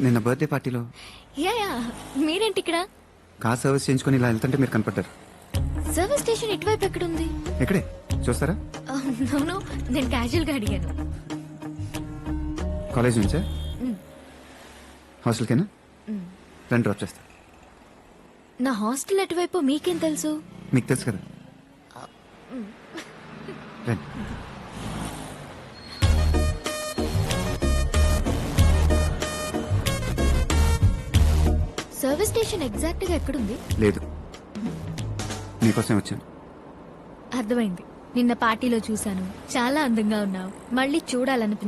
నిన్న బర్త్డే పార్టీలో యా మీరేంటి ఇక్కడ? కార్ సర్వీస్ చేయించుకొని ఇలా వెళ్తుంటే మీరు కనపడ్డారు. సర్వీస్ స్టేషన్ ఇటువైపు ఎక్కడుంది? ఎక్కడే చూస్తారా? నో నేను క్యాజువల్ గా అడిగాను. కాలేజ్ నుంచా? హాస్టల్కేనా? రండి డ్రాప్ చేస్తా. నా హాస్టల్ ఎటువైపు మీకేం తెలుసు? మీకు తెలుసు కదా. రండి. సర్వీస్ స్టేషన్ ఎగ్జాక్ట్ గా ఎక్కడుంది? లేదు, మీకోసం వచ్చాను. అర్థమైంది. నిన్న పార్టీలో చూశాను, చాలా అందంగా ఉన్నావు, మళ్ళీ చూడాలనిపించింది.